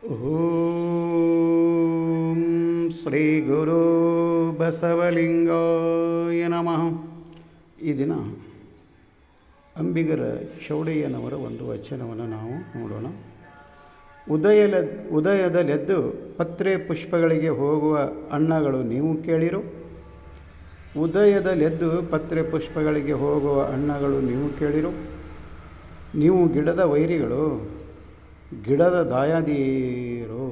ಓಂ ಶ್ರೀ ಗುರು ಬಸವಲಿಂಗಾಯ ನಮಃ. ಈ ದಿನ ಅಂಬಿಗರ ಚೌಡಯ್ಯನವರ ಒಂದು ವಚನವನ್ನು ನಾವು ನೋಡೋಣ. ಉದಯದಲ್ಲೆದ್ದು ಪತ್ರೆ ಪುಷ್ಪಗಳಿಗೆ ಹೋಗುವ ಅಣ್ಣಗಳು ನೀವು ಕೇಳಿರೋ. ಉದಯದಲ್ಲೆದ್ದು ಪತ್ರೆ ಪುಷ್ಪಗಳಿಗೆ ಹೋಗುವ ಅಣ್ಣಗಳು ನೀವು ಕೇಳಿರೋ. ನೀವು ಗಿಡದ ವೈರಿಗಳು, ಗಿಡದ ದಾಯಾದೀರು.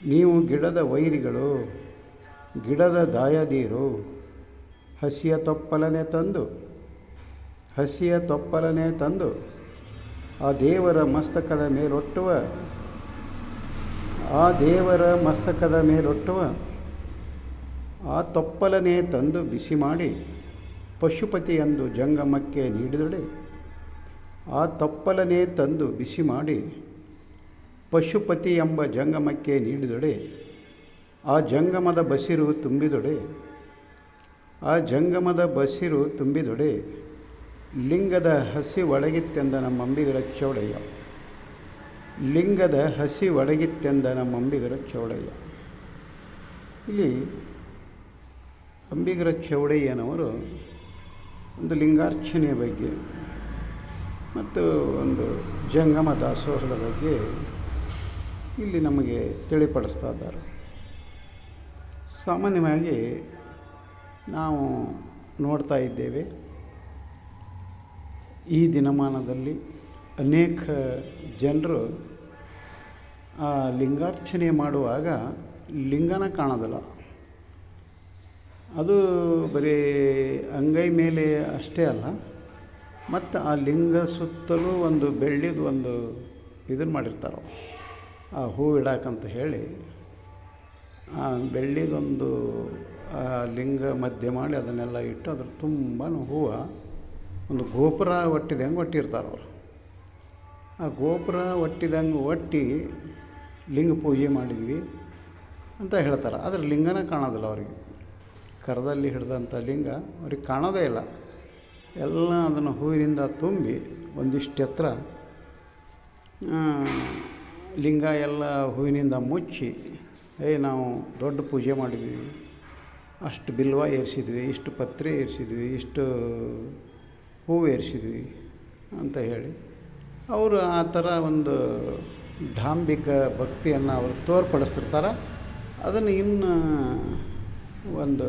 ನೀವು ಗಿಡದ ವೈರಿಗಳು, ಗಿಡದ ದಾಯಾದೀರು. ಹಸಿಯ ತೊಪ್ಪಲನೆ ತಂದು ಆ ದೇವರ ಮಸ್ತಕದ ಮೇಲೊಟ್ಟುವ ಆ ತೊಪ್ಪಲನೆ ತಂದು ಬಿಸಿ ಮಾಡಿ ಪಶುಪತಿಯಂದು ಜಂಗಮಕ್ಕೆ ನೀಡಿದೊಡೆ. ಆ ತೊಪ್ಪಲನೆ ತಂದು ಬಿಸಿ ಮಾಡಿ ಪಶುಪತಿ ಎಂಬ ಜಂಗಮಕ್ಕೆ ನೀಡಿದೊಡೆ. ಆ ಜಂಗಮದ ಬಸಿರು ತುಂಬಿದೊಡೆ. ಲಿಂಗದ ಹಸಿ ಒಳಗಿತ್ತೆಂದ ನಮ್ಮಂಬಿಗರ ಚೌಡಯ್ಯ. ಇಲ್ಲಿ ಅಂಬಿಗರ ಚೌಡಯ್ಯನವರು ಒಂದು ಲಿಂಗಾರ್ಚನೆಯ ಬಗ್ಗೆ ಮತ್ತು ಒಂದು ಜಂಗಮ ದಾಸೋಹದ ಬಗ್ಗೆ ಇಲ್ಲಿ ನಮಗೆ ತಿಳಿಪಡಿಸ್ತಾ ಇದ್ದಾರೆ. ಸಾಮಾನ್ಯವಾಗಿ ನಾವು ನೋಡ್ತಾ ಇದ್ದೇವೆ, ಈ ದಿನಮಾನದಲ್ಲಿ ಅನೇಕ ಜನರು ಆ ಲಿಂಗಾರ್ಚನೆ ಮಾಡುವಾಗ ಲಿಂಗನ ಕಾಣೋದಿಲ್ಲ. ಅದು ಬರೀ ಅಂಗೈ ಮೇಲೆ ಅಷ್ಟೇ ಅಲ್ಲ, ಮತ್ತು ಆ ಲಿಂಗ ಸುತ್ತಲೂ ಒಂದು ಬೆಳ್ಳಿದು ಒಂದು ಇದನ್ನು ಮಾಡಿರ್ತಾರೆ. ಆ ಹೂವು ಇಡಾಕಂತ ಹೇಳಿ ಆ ಬೆಳ್ಳಿದೊಂದು ಆ ಲಿಂಗ ಮಧ್ಯೆ ಮಾಡಿ ಅದನ್ನೆಲ್ಲ ಇಟ್ಟು ಅದ್ರ ತುಂಬ ಹೂವು ಒಂದು ಗೋಪುರ ಒಟ್ಟಿದಂಗೆ ಒಟ್ಟಿರ್ತಾರೆ ಅವರು. ಆ ಗೋಪುರ ಒಟ್ಟಿದಂಗೆ ಒಟ್ಟಿ ಲಿಂಗ ಪೂಜೆ ಮಾಡಿದ್ವಿ ಅಂತ ಹೇಳ್ತಾರೆ. ಆದರೆ ಲಿಂಗನ ಕಾಣೋದಿಲ್ಲ ಅವರಿಗೆ. ಕರದಲ್ಲಿ ಹಿಡಿದಂಥ ಲಿಂಗ ಅವ್ರಿಗೆ ಕಾಣೋದೇ ಇಲ್ಲ. ಎಲ್ಲ ಅದನ್ನು ಹೂವಿನಿಂದ ತುಂಬಿ ಒಂದಿಷ್ಟು ಎತ್ತರ ಲಿಂಗ ಎಲ್ಲ ಹೂವಿನಿಂದ ಮುಚ್ಚಿ, ನಾವು ದೊಡ್ಡ ಪೂಜೆ ಮಾಡಿದ್ವಿ, ಅಷ್ಟು ಬಿಲ್ವ ಏರಿಸಿದ್ವಿ, ಇಷ್ಟು ಪತ್ರೆ ಏರಿಸಿದ್ವಿ, ಇಷ್ಟು ಹೂವು ಏರಿಸಿದ್ವಿ ಅಂತ ಹೇಳಿ ಅವರು ಆ ಥರ ಒಂದು ಢಾಂಬಿಕ ಭಕ್ತಿಯನ್ನು ಅವರು ತೋರ್ಪಡಿಸ್ತಿರ್ತಾರೆ. ಅದನ್ನು ಇನ್ನು ಒಂದು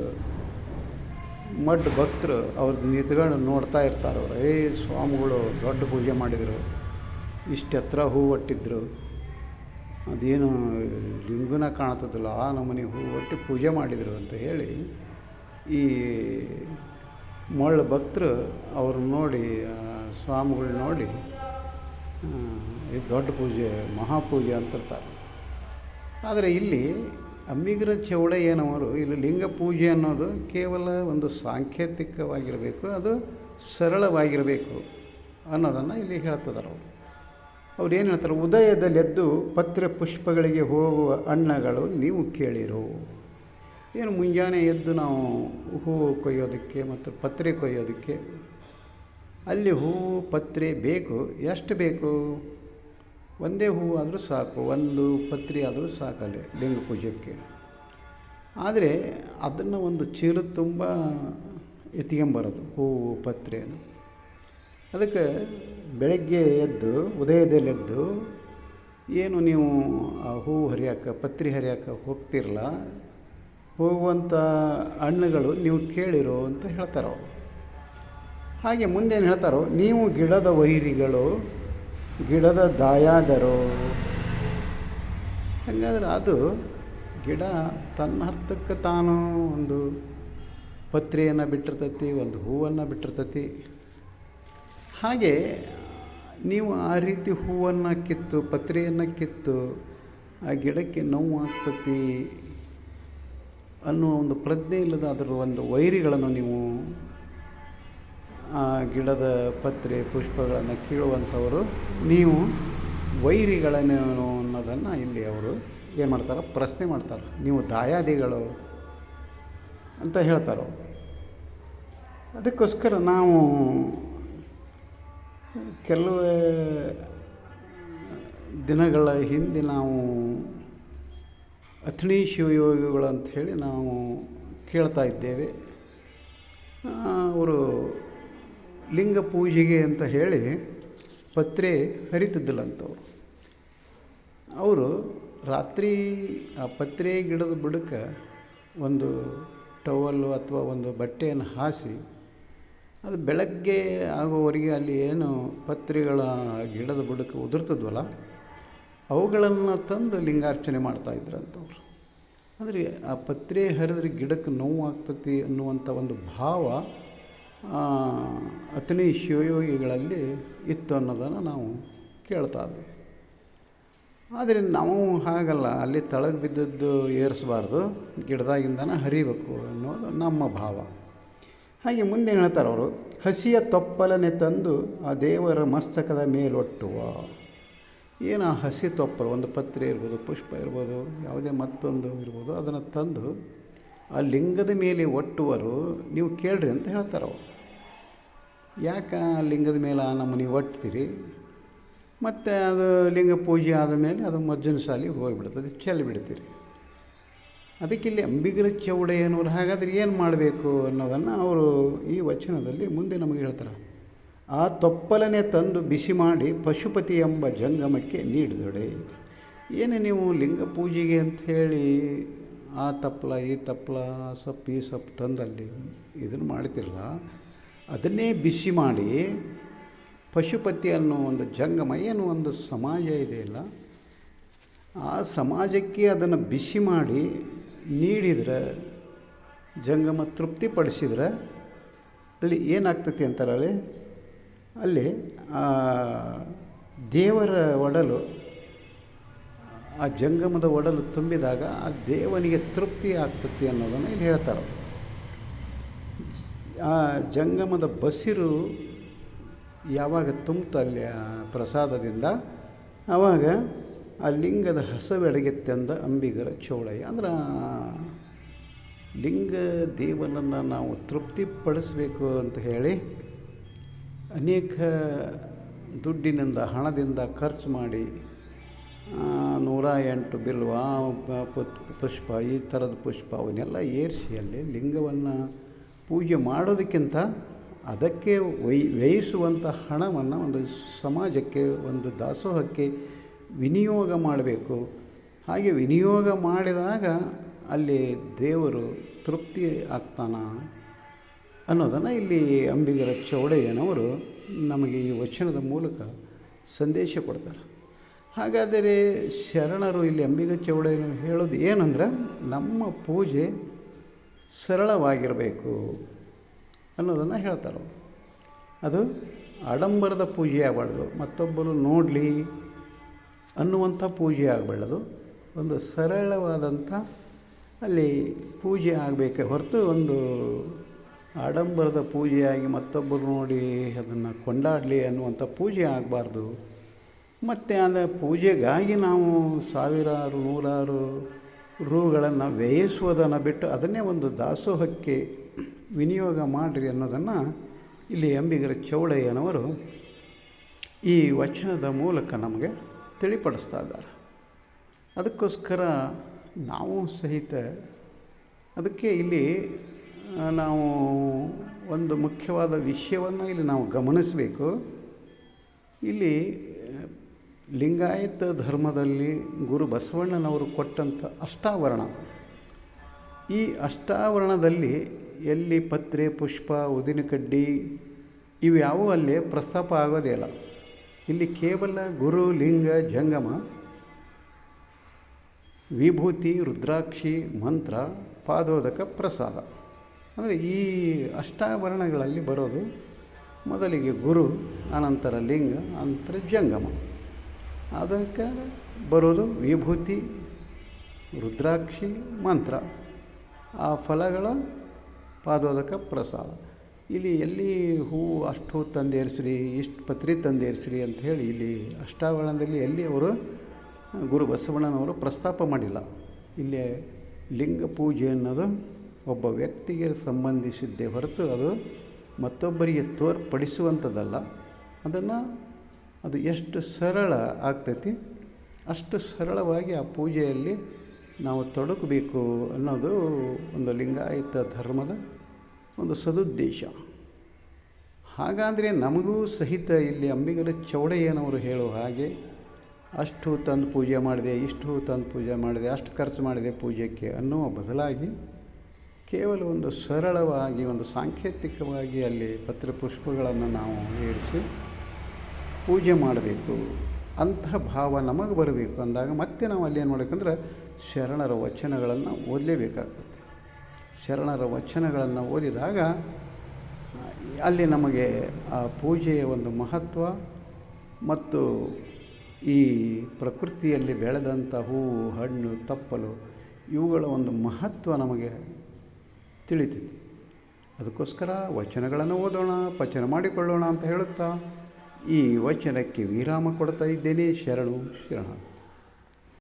ಮಡ್ ಭಕ್ತರು ಅವ್ರದ್ದು ನಿಂತ್ಕೊಂಡು ನೋಡ್ತಾ ಇರ್ತಾರೆ. ಅವರು ಸ್ವಾಮಿಗಳು ದೊಡ್ಡ ಪೂಜೆ ಮಾಡಿದರು, ಇಷ್ಟು ಎತ್ತರ ಹೂವು ಒಟ್ಟಿದ್ರು, ಅದೇನು ಲಿಂಗನ ಕಾಣ್ತದಲ್ಲ ಆ ನಮೂನಿ ಹೂವು ಒಟ್ಟು ಪೂಜೆ ಮಾಡಿದರು ಅಂತ ಹೇಳಿ ಈ ಮಳ್ಳ ಭಕ್ತರು ಅವ್ರು ನೋಡಿ, ಸ್ವಾಮಿಗಳು ನೋಡಿ ಇದು ದೊಡ್ಡ ಪೂಜೆ, ಮಹಾಪೂಜೆ ಅಂತಿರ್ತಾರೆ. ಆದರೆ ಇಲ್ಲಿ ಅಂಬಿಗರ ಚೌಡಯ್ಯನವರು ಇಲ್ಲಿ ಲಿಂಗ ಪೂಜೆ ಅನ್ನೋದು ಕೇವಲ ಒಂದು ಸಾಂಕೇತಿಕವಾಗಿರಬೇಕು, ಅದು ಸರಳವಾಗಿರಬೇಕು ಅನ್ನೋದನ್ನು ಇಲ್ಲಿ ಹೇಳ್ತಿದ್ದಾರೆ ಅವರು. ಅವ್ರು ಏನು ಹೇಳ್ತಾರೆ, ಉದಯದಲ್ಲೆದ್ದು ಪತ್ರೆ ಪುಷ್ಪಗಳಿಗೆ ಹೋಗುವ ಅಣ್ಣಗಳು ನೀವು ಕೇಳಿರೋ. ಏನು ಮುಂಜಾನೆ ಎದ್ದು ನಾವು ಹೂವು ಕೊಯ್ಯೋದಕ್ಕೆ ಮತ್ತು ಪತ್ರೆ ಕೊಯ್ಯೋದಕ್ಕೆ ಅಲ್ಲಿ ಹೂವು ಪತ್ರೆ ಬೇಕು. ಎಷ್ಟು ಬೇಕು? ಒಂದೇ ಹೂವು ಆದರೂ ಸಾಕು, ಒಂದು ಪತ್ರೆ ಆದರೂ ಸಾಕಲ್ಲಿ ಲಿಂಗ ಪೂಜೆಗೆ. ಆದರೆ ಅದನ್ನು ಒಂದು ಚೀಲ ತುಂಬ ಎತ್ಕೊಂಬರೋದು ಹೂವು ಪತ್ರೆಯನ್ನು. ಅದಕ್ಕೆ ಬೆಳಗ್ಗೆ ಎದ್ದು ಉದಯದಲ್ಲೆದ್ದು ಏನು ನೀವು ಆ ಹೂವು ಹರಿಯೋಕೆ ಪತ್ರೆ ಹರಿಯೋಕೆ ಹೋಗ್ತಿರಲ್ಲ, ಹೋಗುವಂಥ ಹಣ್ಣುಗಳು ನೀವು ಕೇಳಿರೋ ಅಂತ ಹೇಳ್ತಾರೆ ಅವರು. ಹಾಗೆ ಮುಂದೇನು ಹೇಳ್ತಾರೋ, ನೀವು ಗಿಡದ ವೈರಿಗಳು, ಗಿಡದ ದಾಯಾದರು. ಹಾಗಾದ್ರೆ ಅದು ಗಿಡ ತನ್ನ ಅರ್ಥಕ್ಕೆ ತಾನು ಒಂದು ಪತ್ರೆಯನ್ನು ಬಿಟ್ಟಿರ್ತೈತಿ, ಒಂದು ಹೂವನ್ನು ಬಿಟ್ಟಿರ್ತೈತಿ. ಹಾಗೆ ನೀವು ಆ ರೀತಿ ಹೂವನ್ನು ಕಿತ್ತು ಪತ್ರೆಯನ್ನು ಕಿತ್ತು ಆ ಗಿಡಕ್ಕೆ ನೋವು ಆಗ್ತತಿ ಅನ್ನೋ ಒಂದು ಪ್ರಜ್ಞೆ ಇಲ್ಲದ ಅದರ ಒಂದು ವೈರಿಗಳನ್ನು ನೀವು ಆ ಗಿಡದ ಪತ್ರೆ ಪುಷ್ಪಗಳನ್ನು ಕೀಳುವಂಥವರು ನೀವು ವೈರಿಗಳನ್ನೇನು ಅನ್ನೋದನ್ನು ಇಲ್ಲಿ ಅವರು ಏನು ಮಾಡ್ತಾರೆ, ಪ್ರಶ್ನೆ ಮಾಡ್ತಾರೆ. ನೀವು ದಾಯಾದಿಗಳು ಅಂತ ಹೇಳ್ತಾರೆ. ಅದಕ್ಕೋಸ್ಕರ ನಾವು ಕೆಲವೇ ದಿನಗಳ ಹಿಂದೆ ನಾವು ಅಥಣಿ ಶಿವಯೋಗಿಗಳು ಅಂಥೇಳಿ ನಾವು ಕೇಳ್ತಾ ಇದ್ದೇವೆ. ಅವರು ಲಿಂಗ ಪೂಜೆಗೆ ಅಂತ ಹೇಳಿ ಪತ್ರೆ ಹರಿತಿದ್ದಿಲ್ಲಂಥವ್ರು. ಅವರು ರಾತ್ರಿ ಆ ಪತ್ರೆ ಗಿಡದ ಬುಡಕ್ಕೆ ಒಂದು ಟವಲ್ಲು ಅಥವಾ ಒಂದು ಬಟ್ಟೆಯನ್ನು ಹಾಸಿ ಅದು ಬೆಳಗ್ಗೆ ಆಗುವವರೆಗೆ ಅಲ್ಲಿ ಏನು ಪತ್ರೆಗಳ ಗಿಡದ ಬುಡಕ್ಕೆ ಉದುರ್ತದ್ವಲ್ಲ ಅವುಗಳನ್ನು ತಂದು ಲಿಂಗಾರ್ಚನೆ ಮಾಡ್ತಾಯಿದ್ರಂಥವ್ರು. ಅಂದರೆ ಆ ಪತ್ರೆ ಹರಿದ್ರೆ ಗಿಡಕ್ಕೆ ನೋವು ಆಗ್ತತಿ ಅನ್ನುವಂಥ ಒಂದು ಭಾವ ಅಥಣಿ ಶಿವಯೋಗಿಗಳಲ್ಲಿ ಇತ್ತು ಅನ್ನೋದನ್ನು ನಾವು ಕೇಳ್ತಾ ಇದ್ದೀವಿ. ಆದರೆ ನಾವು ಹಾಗಲ್ಲ, ಅಲ್ಲಿ ತಳಗೆ ಬಿದ್ದದ್ದು ಏರಿಸಬಾರ್ದು, ಗಿಡದಾಗಿಂದನೇ ಹರಿಬೇಕು ಅನ್ನೋದು ನಮ್ಮ ಭಾವ. ಹಾಗೆ ಮುಂದೆ ಹೇಳ್ತಾರೆ ಅವರು, ಹಸಿಯ ತೊಪ್ಪಲನೆ ತಂದು ಆ ದೇವರ ಮಸ್ತಕದ ಮೇಲೊಟ್ಟುವ. ಏನು ಆ ಹಸಿ ತೊಪ್ಪಲು, ಒಂದು ಪತ್ರೆ ಇರ್ಬೋದು, ಪುಷ್ಪ ಇರ್ಬೋದು, ಯಾವುದೇ ಮತ್ತೊಂದು ಇರ್ಬೋದು, ಅದನ್ನು ತಂದು ಆ ಲಿಂಗದ ಮೇಲೆ ಒಟ್ಟುವರು. ನೀವು ಕೇಳ್ರಿ ಅಂತ ಹೇಳ್ತಾರೆ ಅವರು. ಯಾಕೆ ಲಿಂಗದ ಮೇಲೆ ಆ ನಮ್ಮನೆ ಒಟ್ತೀರಿ? ಮತ್ತು ಅದು ಲಿಂಗ ಪೂಜೆ ಆದಮೇಲೆ ಅದು ಮಜ್ಜನ ಶಾಲೆಗೆ ಹೋಗಿಬಿಡ್ತದೆ, ಚೆಲ್ಲಿ ಬಿಡ್ತೀರಿ. ಅದಕ್ಕಿಲ್ಲಿ ಅಂಬಿಗರ ಚೌಡಯ್ಯನವರು ಹಾಗಾದರೆ ಏನು ಮಾಡಬೇಕು ಅನ್ನೋದನ್ನು ಅವರು ಈ ವಚನದಲ್ಲಿ ಮುಂದೆ ನಮಗೆ ಹೇಳ್ತಾರೆ. ಆ ತೊಪ್ಪಲನೆ ತಂದು ಬಿಸಿ ಮಾಡಿ ಪಶುಪತಿ ಎಂಬ ಜಂಗಮಕ್ಕೆ ನೀಡಿದೊಡೆ. ಏನು ನೀವು ಲಿಂಗ ಪೂಜೆಗೆ ಅಂಥೇಳಿ ಆ ತಪ್ಪಲ ಈ ತಪ್ಪಲ ಸೊಪ್ಪು ಈ ಸೊಪ್ಪು ತಂದಲ್ಲಿ ಇದನ್ನು ಮಾಡ್ತಿರಲ್ಲ, ಅದನ್ನೇ ಬಿಸಿ ಮಾಡಿ ಪಶುಪತಿ ಅನ್ನೋ ಒಂದು ಜಂಗಮ, ಏನು ಒಂದು ಸಮಾಜ ಇದೆಯಲ್ಲ, ಆ ಸಮಾಜಕ್ಕೆ ಅದನ್ನು ಬಿಸಿ ಮಾಡಿ ನೀಡಿದರೆ, ಜಂಗಮ ತೃಪ್ತಿಪಡಿಸಿದ್ರೆ ಅಲ್ಲಿ ಏನಾಗ್ತತಿ ಅಂತಾರೆ, ಅಲ್ಲಿ ದೇವರ ಒಡಲು, ಆ ಜಂಗಮದ ಒಡಲು ತುಂಬಿದಾಗ ಆ ದೇವನಿಗೆ ತೃಪ್ತಿ ಆಗ್ತತಿ ಅನ್ನೋದನ್ನು ಇಲ್ಲಿ ಹೇಳ್ತಾರೆ. ಆ ಜಂಗಮದ ಬಸಿರು ಯಾವಾಗ ತುಂಬುತ್ತಲ್ಲಿ ಆ ಪ್ರಸಾದದಿಂದ, ಆವಾಗ ಆ ಲಿಂಗದ ಹಸವೆಡಗೆತ್ತೆಂದ ಅಂಬಿಗರ ಚೌಡಯ್ಯ. ಅಂದ್ರೆ ಲಿಂಗ ದೇವನನ್ನು ನಾವು ತೃಪ್ತಿಪಡಿಸಬೇಕು ಅಂತ ಹೇಳಿ ಅನೇಕ ದುಡ್ಡಿನಿಂದ ಹಣದಿಂದ ಖರ್ಚು ಮಾಡಿ 108 ಬಿಲ್ವ ಪುಷ್ಪ ಈ ಥರದ ಪುಷ್ಪ ಅವನ್ನೆಲ್ಲ ಏರಿಸಿ ಅಲ್ಲಿ ಲಿಂಗವನ್ನು ಪೂಜೆ ಮಾಡೋದಕ್ಕಿಂತ ಅದಕ್ಕೆ ವ್ಯಯಿಸುವಂಥ ಹಣವನ್ನು ಒಂದು ಸಮಾಜಕ್ಕೆ, ಒಂದು ದಾಸೋಹಕ್ಕೆ ವಿನಿಯೋಗ ಮಾಡಬೇಕು. ಹಾಗೆ ವಿನಿಯೋಗ ಮಾಡಿದಾಗ ಅಲ್ಲಿ ದೇವರು ತೃಪ್ತಿ ಆಗ್ತಾನ ಅನ್ನೋದನ್ನು ಇಲ್ಲಿ ಅಂಬಿಗರ ಚೌಡಯ್ಯನವರು ನಮಗೆ ಈ ವಚನದ ಮೂಲಕ ಸಂದೇಶ ಕೊಡ್ತಾರೆ. ಹಾಗಾದರೆ ಶರಣರು ಇಲ್ಲಿ ಅಂಬಿಗರ ಚೌಡಯ್ಯನವರು ಹೇಳೋದು ಏನಂದ್ರೆ, ನಮ್ಮ ಪೂಜೆ ಸರಳವಾಗಿರಬೇಕು ಅನ್ನೋದನ್ನು ಹೇಳ್ತಾರೆ. ಅದು ಆಡಂಬರದ ಪೂಜೆ ಆಗಬಾರ್ದು, ಮತ್ತೊಬ್ಬರು ನೋಡಲಿ ಅನ್ನುವಂಥ ಪೂಜೆ ಆಗಬಾರ್ದು. ಒಂದು ಸರಳವಾದಂಥ ಅಲ್ಲಿ ಪೂಜೆ ಆಗಬೇಕೆ ಹೊರತು ಒಂದು ಆಡಂಬರದ ಪೂಜೆಯಾಗಿ ಮತ್ತೊಬ್ಬರು ನೋಡಿ ಅದನ್ನು ಕೊಂಡಾಡಲಿ ಅನ್ನುವಂಥ ಪೂಜೆ ಆಗಬಾರ್ದು. ಮತ್ತು அந்த ಪೂಜೆಗಾಗಿ ನಾವು ಸಾವಿರಾರು ನೂರಾರು ರೂಗಳನ್ನು ವ್ಯಯಿಸುವುದನ್ನು ಬಿಟ್ಟು ಅದನ್ನೇ ಒಂದು ದಾಸೋಹಕ್ಕೆ ವಿನಿಯೋಗ ಮಾಡಿರಿ ಅನ್ನೋದನ್ನು ಇಲ್ಲಿ ಅಂಬಿಗರ ಚೌಡಯ್ಯನವರು ಈ ವಚನದ ಮೂಲಕ ನಮಗೆ ತಿಳಿಪಡಿಸ್ತಾ ಇದ್ದಾರೆ. ಅದಕ್ಕೋಸ್ಕರ ನಾವು ಸಹಿತ ಅದಕ್ಕೆ ಇಲ್ಲಿ ನಾವು ಒಂದು ಮುಖ್ಯವಾದ ವಿಷಯವನ್ನು ಇಲ್ಲಿ ನಾವು ಗಮನಿಸಬೇಕು. ಇಲ್ಲಿ ಲಿಂಗಾಯತ ಧರ್ಮದಲ್ಲಿ ಗುರು ಬಸವಣ್ಣನವರು ಕೊಟ್ಟಂಥ ಅಷ್ಟಾವರಣ, ಈ ಅಷ್ಟಾವರಣದಲ್ಲಿ ಎಲ್ಲಿ ಪತ್ರೆ ಪುಷ್ಪ ಉದಿನ ಕಡ್ಡಿ ಇವ್ಯಾವೂ ಅಲ್ಲಿ ಪ್ರಸ್ತಾಪ ಆಗೋದೇ ಇಲ್ಲ. ಇಲ್ಲಿ ಕೇವಲ ಗುರು ಲಿಂಗ ಜಂಗಮ ವಿಭೂತಿ ರುದ್ರಾಕ್ಷಿ ಮಂತ್ರ ಪಾದೋದಕ ಪ್ರಸಾದ. ಅಂದರೆ ಈ ಅಷ್ಟಾವರಣಗಳಲ್ಲಿ ಬರೋದು ಮೊದಲಿಗೆ ಗುರು, ಅನಂತರ ಲಿಂಗ, ಅನಂತರ ಜಂಗಮ. ಅದಕ್ಕೆ ಬರೋದು ವಿಭೂತಿ ರುದ್ರಾಕ್ಷಿ ಮಂತ್ರ, ಆ ಫಲಗಳ ಪಾದೋದಕ ಪ್ರಸಾದ. ಇಲ್ಲಿ ಎಲ್ಲಿ ಹೂವು ಅಷ್ಟು ಹೂ ತಂದೇರಿಸ್ರಿ, ಇಷ್ಟು ಪತ್ರಿ ತಂದೇರಿಸ್ರಿ ಅಂಥೇಳಿ ಇಲ್ಲಿ ಅಷ್ಟಾವರಣದಲ್ಲಿ ಎಲ್ಲಿ ಅವರು ಗುರು ಬಸವಣ್ಣನವರು ಪ್ರಸ್ತಾಪ ಮಾಡಿಲ್ಲ. ಇಲ್ಲಿ ಲಿಂಗ ಪೂಜೆ ಅನ್ನೋದು ಒಬ್ಬ ವ್ಯಕ್ತಿಗೆ ಸಂಬಂಧಿಸಿದ್ದೇ ಹೊರತು ಅದು ಮತ್ತೊಬ್ಬರಿಗೆ ತೋರ್ಪಡಿಸುವಂಥದ್ದಲ್ಲ. ಅದು ಎಷ್ಟು ಸರಳ ಆಗ್ತೈತಿ ಅಷ್ಟು ಸರಳವಾಗಿ ಆ ಪೂಜೆಯಲ್ಲಿ ನಾವು ತೊಡಗಬೇಕು ಅನ್ನೋದು ಒಂದು ಲಿಂಗಾಯತ ಧರ್ಮದ ಒಂದು ಸದುದ್ದೇಶ. ಹಾಗಾದರೆ ನಮಗೂ ಸಹಿತ ಇಲ್ಲಿ ಅಂಬಿಗರ ಚೌಡಯ್ಯನವರು ಹೇಳೋ ಹಾಗೆ ಅಷ್ಟು ತಂದು ಪೂಜೆ ಮಾಡಿದೆ, ಇಷ್ಟು ತಂದು ಪೂಜೆ ಮಾಡಿದೆ, ಅಷ್ಟು ಖರ್ಚು ಮಾಡಿದೆ ಪೂಜೆಗೆ ಅನ್ನುವ ಬದಲಾಗಿ ಕೇವಲ ಒಂದು ಸರಳವಾಗಿ ಒಂದು ಸಾಂಕೇತಿಕವಾಗಿ ಅಲ್ಲಿ ಪತ್ರಪುಷ್ಪಗಳನ್ನು ನಾವು ಏರಿಸಿ ಪೂಜೆ ಮಾಡಬೇಕು ಅಂತಹ ಭಾವ ನಮಗೆ ಬರಬೇಕು ಅಂದಾಗ ಮತ್ತೆ ನಾವು ಅಲ್ಲಿ ಏನು ಮಾಡಬೇಕಂದ್ರೆ ಶರಣರ ವಚನಗಳನ್ನು ಓದಲೇಬೇಕಾಗ್ತದೆ. ಶರಣರ ವಚನಗಳನ್ನು ಓದಿದಾಗ ಅಲ್ಲಿ ನಮಗೆ ಆ ಪೂಜೆಯ ಒಂದು ಮಹತ್ವ ಮತ್ತು ಈ ಪ್ರಕೃತಿಯಲ್ಲಿ ಬೆಳೆದಂಥ ಹೂವು, ಹಣ್ಣು, ತಪ್ಪಲು ಇವುಗಳ ಒಂದು ಮಹತ್ವ ನಮಗೆ ತಿಳಿತೈತಿ. ಅದಕ್ಕೋಸ್ಕರ ವಚನಗಳನ್ನು ಓದೋಣ, ಪಚನ ಮಾಡಿಕೊಳ್ಳೋಣ ಅಂತ ಹೇಳುತ್ತಾ ಈ ವಚನಕ್ಕೆ ವಿರಾಮ ಕೊಡ್ತಾ ಇದ್ದೇನೆ. ಶರಣು ಶರಣ.